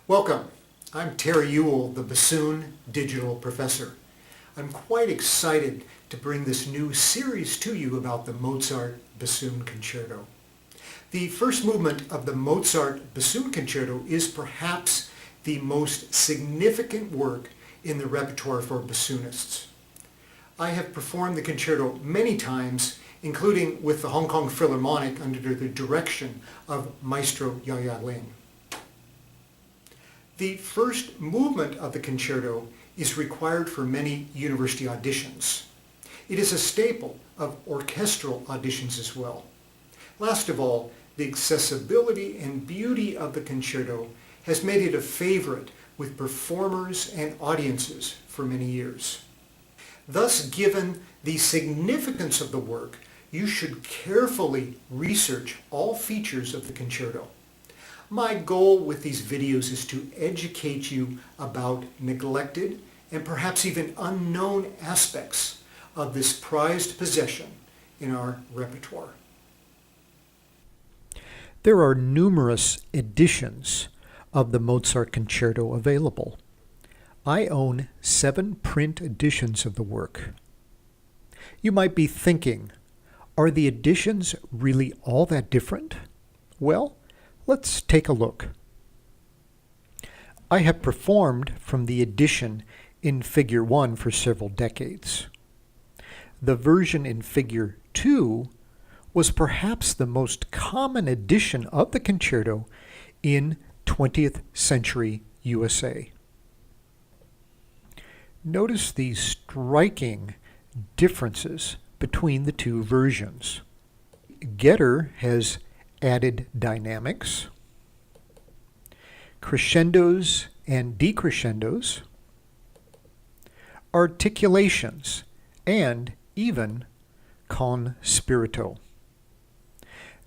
Welcome. I'm Terry Ewell, the Bassoon Digital Professor. I'm quite excited to bring this new series to you about the Mozart Bassoon Concerto. The first movement of the Mozart Bassoon Concerto is perhaps the most significant work in the repertoire for bassoonists. I have performed the concerto many times, including with the Hong Kong Philharmonic under the direction of Maestro Yaya Ling. The first movement of the concerto is required for many university auditions. It is a staple of orchestral auditions as well. Last of all, the accessibility and beauty of the concerto has made it a favorite with performers and audiences for many years. Thus, given the significance of the work, you should carefully research all features of the concerto. My goal with these videos is to educate you about neglected and perhaps even unknown aspects of this prized possession in our repertoire. There are numerous editions of the Mozart Concerto available. I own 7 print editions of the work. You might be thinking, are the editions really all that different? Well, let's take a look. I have performed from the edition in Figure 1 for several decades. The version in Figure 2 was perhaps the most common edition of the concerto in 20th century USA. Notice the striking differences between the two versions. Getter has added dynamics, crescendos and decrescendos, articulations, and even con spirito.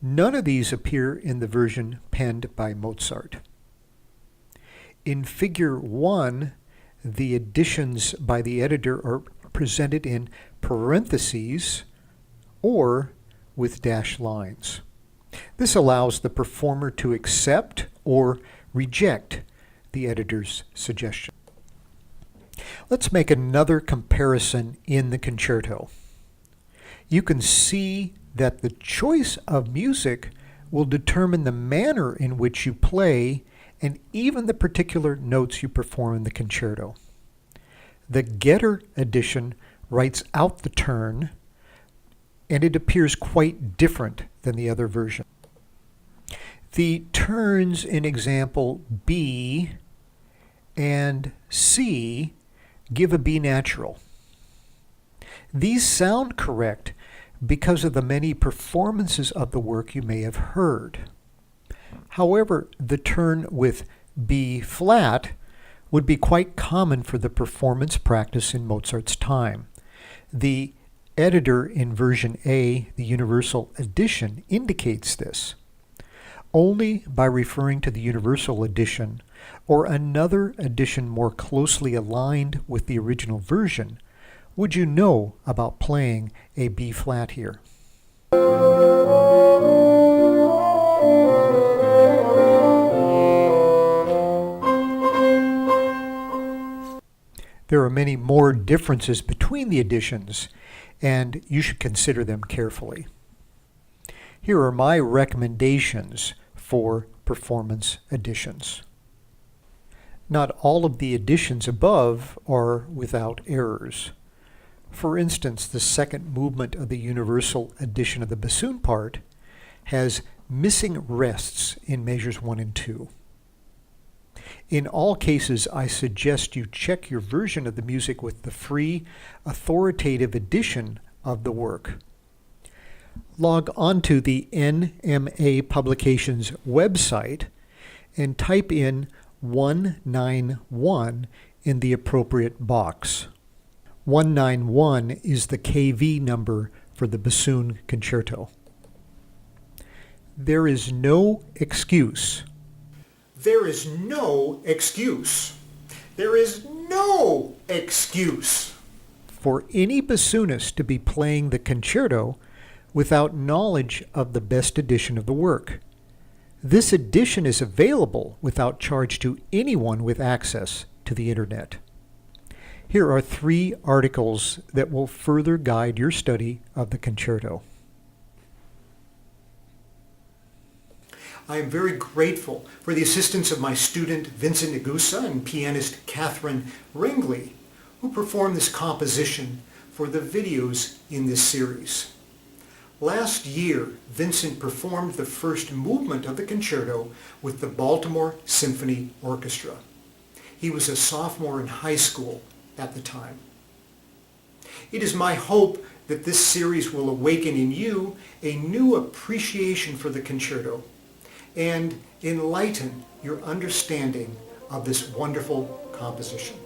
None of these appear in the version penned by Mozart. In Figure 1, the additions by the editor are presented in parentheses or with dashed lines. This allows the performer to accept or reject the editor's suggestion. Let's make another comparison in the concerto. You can see that the choice of music will determine the manner in which you play and even the particular notes you perform in the concerto. The Getter edition writes out the turn, and it appears quite different than the other version. The turns in example B and C give a B natural. These sound correct because of the many performances of the work you may have heard. However, the turn with B flat would be quite common for the performance practice in Mozart's time. The editor in version A, the Universal Edition, indicates this. Only by referring to the Universal Edition or another edition more closely aligned with the original version would you know about playing a B flat here. There are many more differences between the editions, and you should consider them carefully. Here are my recommendations for performance editions. Not all of the editions above are without errors. For instance, the second movement of the Universal Edition of the bassoon part has missing rests in measures 1 and 2. In all cases, I suggest you check your version of the music with the free, authoritative edition of the work. Log onto the NMA Publications website and type in 191 in the appropriate box. 191 is the KV number for the Bassoon Concerto. There is no excuse. There is no excuse. There is no excuse for any bassoonist to be playing the concerto without knowledge of the best edition of the work. This edition is available without charge to anyone with access to the internet. Here are 3 articles that will further guide your study of the concerto. I am very grateful for the assistance of my student Vincent Negusa and pianist Catherine Ringley, who performed this composition for the videos in this series. Last year, Vincent performed the first movement of the concerto with the Baltimore Symphony Orchestra. He was a sophomore in high school at the time. It is my hope that this series will awaken in you a new appreciation for the concerto and enlighten your understanding of this wonderful composition.